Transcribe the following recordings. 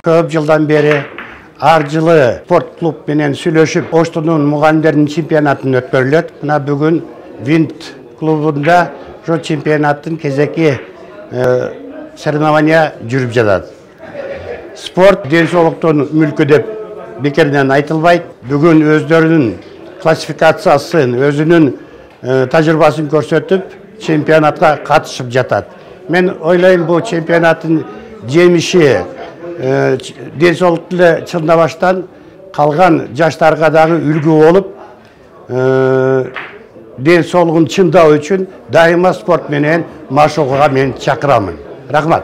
Көп жылдан бері ар жылы спорт клуб менен сүйлөшүп, Оштунун мугалимдеринин чемпионатын өткөрүлөт. Мына бүгүн Винт клубунда ошо чемпионаттын кезеки соревнования жүрүп жатат. Спорт денсаулыктун мүлкү деп бекерден айтылбайт. Бүгүн өздөрүнүн классификациясын, өзүнүн тажрыйбасын көрсөтүп, чемпионатка катышып жатат. Мен ойлойм, бул чемпионаттын жемиши денсаулыкту чындабаштан калган жаштарга дагы үлгү болуп, денсаулыгын чындоо үчүн дайыма спорт менен машыгууга мен чакырамын. Рахмат.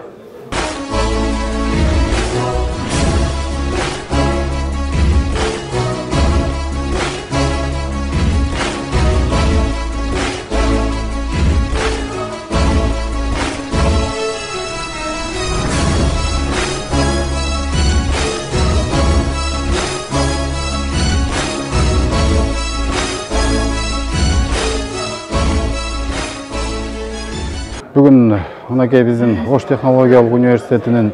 Бүгін мынакей биздин Ош технологиялык университетинин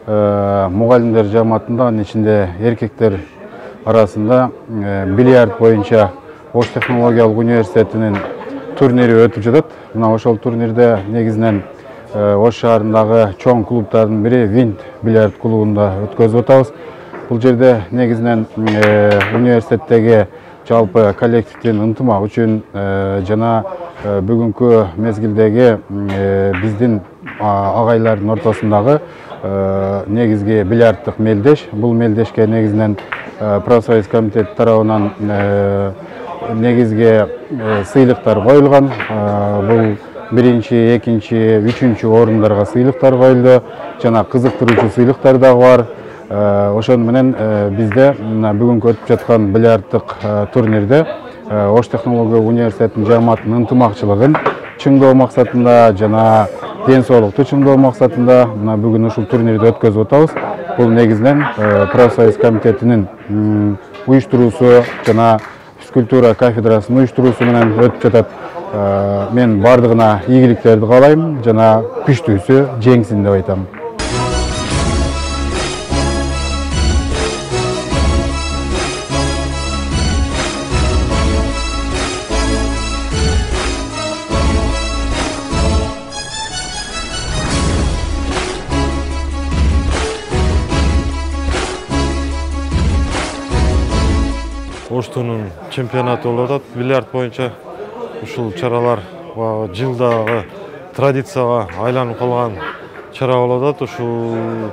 мугалимдер жамаатында, ичинде эркектер арасында бильярд боюнча Ош технологиялык университетинин турнири өтүп жатат. Мына ошол турнирде негизинен Ош шаарындагы чоң клубтардын бири Винт бильярд клубунда өткөзүп атабыз. Бул жерде негизинен университеттеги жалпы коллективдин ынтымак үчүн жана бүгүнкү мезгилдеги биздин агайлардын ортосундагы негизги бильярдтык мелдеш. Бул мелдешке негизинен профсоюз комитет тарабынан негизги сыйлыктар коюлган. Бул биринчи, экинчи, үчүнчү орундарга сыйлыктар коюлду. Жана кызыктыруучу сыйлыктар дагы бар. Ошон менен бизде бүгүнкү өтүп жаткан бильярдтык турнирде Ош технология университетинин жамаатынын ынтымакчылыгын чыңдоо максатында жана денсаулыкту чыңдоо максатында бүгүн ушул турнирди өткөзүп атабыз. Бул негизинен профсоюз комитетинин уюштуруусу жана физкультура кафедрасынын уюштуруусу менен өтүп жатат. Мен бардыгына ийгиликтерди каалайм жана күчтүүсү жеңсин деп айтам. Оштунун чемпионаты болуп атат бильярд боюнча. Ушул чаралар жылдагы традицияга айланып калган чара болуп атат. Ушул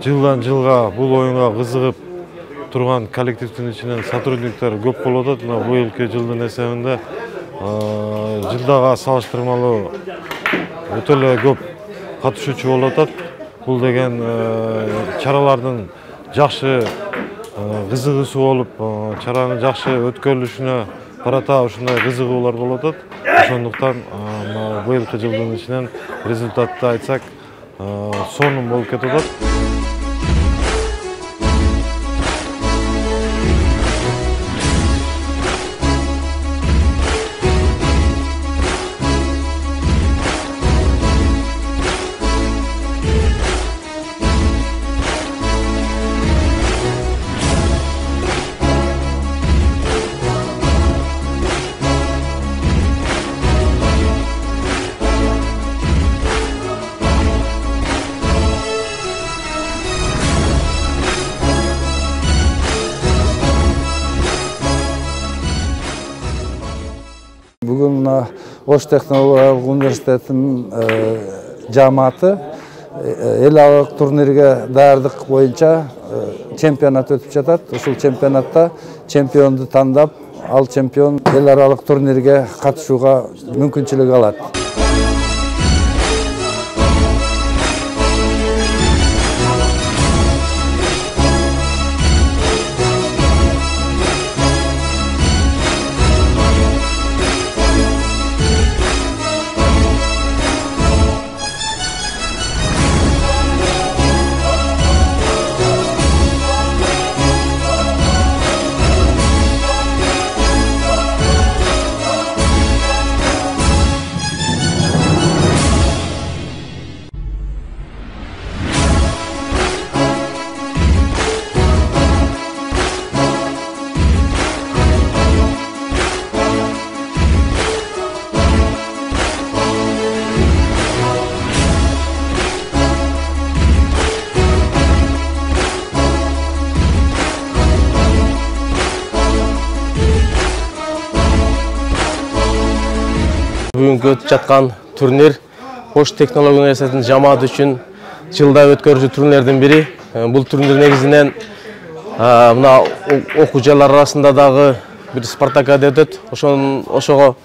жылдан жылга бул оюнга кызыгып турган коллективдин ичинен сотрудниктер көп болуп атат. Мына быйылкы жылдын эсебинде жылдага салыштырмалуу өтө эле көп катышуучу болуп атат. Бул деген чаралардын жакшы кызыгуусу болуп, чаранын жакшы өткөрүлүшүнө карата ушундай кызыгуулар болуп атат. Ошондуктан быйылкы жылдын ичинен результатты айтсак, сонун болуп кетип атат. Бүгін Ош технологиялык университетинин жамааты эл аралык турнирге даярдык боюнча чемпионат өтүп жатат. Ушул чемпионатта чемпионду тандап, ал чемпион эл аралык турнирге катышууга мүмкүнчүлүк алат. бүгүнкү өтүп жаткан турнир Ош технология университетинин жамааты үчүн жылда өткөрүүчү турнирлердин бири. Бул турнир негизинен мына окуучулар арасында дагы бир спартакиада өтөт. Ошого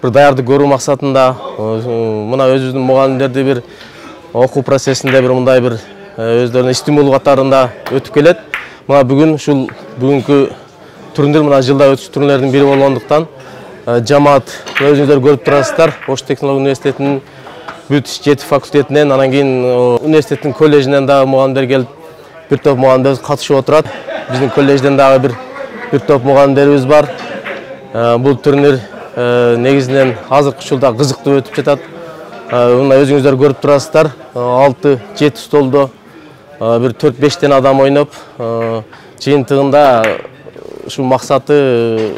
bir даярдык көрүү максатында мына өзүбүздүн мугалимдерди бир окуу процессинде бир мындай бир өздөрүнө стимул катарында өтүп келет. Мына бүгүн ушул бүгүнкү турнир мына жылда өтүш турнирлердин бири болгондуктан жамаат өзүңүздөр көрүп турасыздар. Ош технология университетинин бүт 7 факультетинен, анан кийин университеттин коллежинен дагы мугалимдер келип, бир топ мугалимдер катышып отурат. Биздин коллежден дагы бир топ мугалимдерибиз бар. Бул турнир негизинен азыркы учурда кызыктуу өтүп жатат. Мына өзүңүздөр көрүп турасыздар. 6-7 столдо бир 4-5 адам ойноп, жыйынтыгында ушул максаты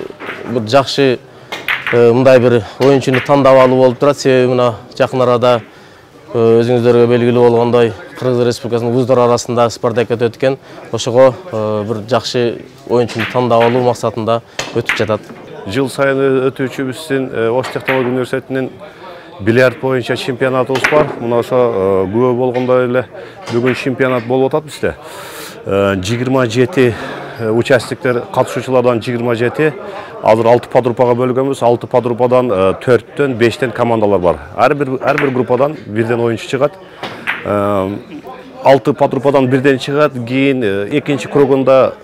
бир жакшы мындай бир оюнчуну тандап алуу болуп турат. Себеби мына жакын арада өзүңүздөргө белгилүү болгондой Кыргыз Республикасынын вуздар арасында спартакиада өткөн. Ошого бир жакшы оюнчуну тандап алуу максатында өтүп жатат. Жыл сайын өтүүчү биздин Ош технология университетинин бильярд боюнча чемпионатыбыз бар. Мына ошо күбө болгондой эле бүгүн чемпионат болуп атат бизде. 27 участниктер, катышуучулардан 27. Азыр 6 подгруппага бөлгөнбүз. 6 подгруппадан 4-төн 5тен командалар бар. Ар бир группадан бирден оюнчу чыгат. 6 подгруппадан бирден чыгат. Кийин экинчи кругунда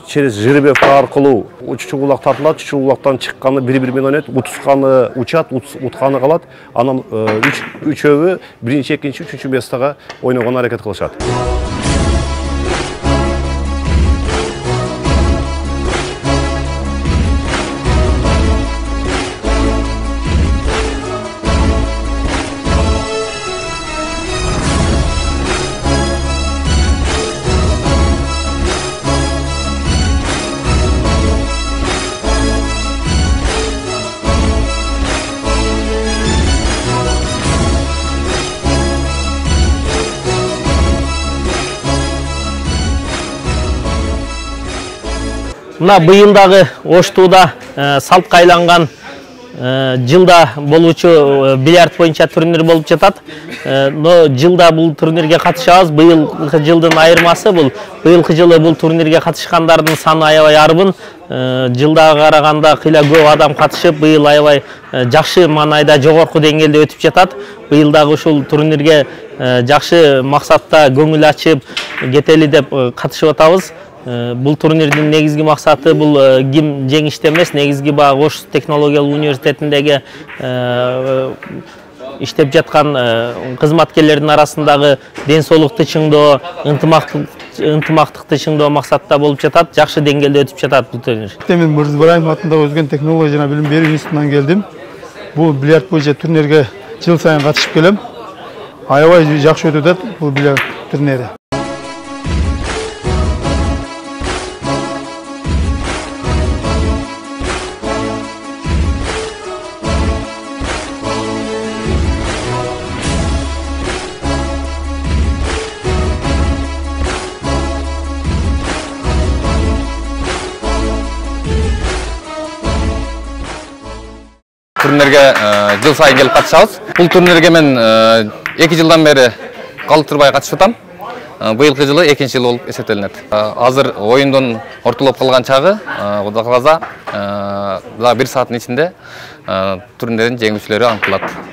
через жеребьевка аркылуу чугулак тартылат. Чугулактан чыкканы бири-бири менен ойнойт. Утусканы учат, утканы калат. Анан үчөөбү биринчи, экинчи, үчүнчү местага ойногонго аракет кылышат. Мына быйыл дагы Оштууда салтка айланган жылда болуучу бильярд боюнча турнир болуп жатат. Но жылда бул турнирге катышабыз. Быйылкы жылдын айырмасы бул. Быйылкы жылы бул турнирге катышкандардын саны аябай арбын. Жылдага караганда кыйла көп адам катышып, быйыл аябай жакшы маанайда жогорку деңгээлде өтүп жатат. Быйыл дагы ушул турнирге жакшы максатта көңүл ачып кетели деп катышып атабыз. Бул турнирдин негизги максаты бул ким жеңиште эмес, негизги багы Ош технологиялык университетиндеги иштеп жаткан кызматкерлердин арасындагы ден соолукту чыңдоо, ынтымактыкты чыңдоо максатта болуп жатат. Жакшы деңгээлде өтүп жатат бул турнир. Мен Мырза Ибраимов атындагы Өзгөн технология жана билим берүү институтунан келдим. Бул бильярд боюнча турнирге жыл сайын катышып келем. Аябай жакшы өтүп атат бул бильярд турнири. Турнирге жыл сайын келип катышабыз. Бул турнирге мен 2 жылдан бери калтырбай катышып атам. Быйылкы жылы 2-нчи жыл болуп эсептелинет. Азыр оюндун ортолоп калган чагы, Кудай кааласа, 1 сааттын ичинде турнирдин жеңүүчүлөрү аныкталат.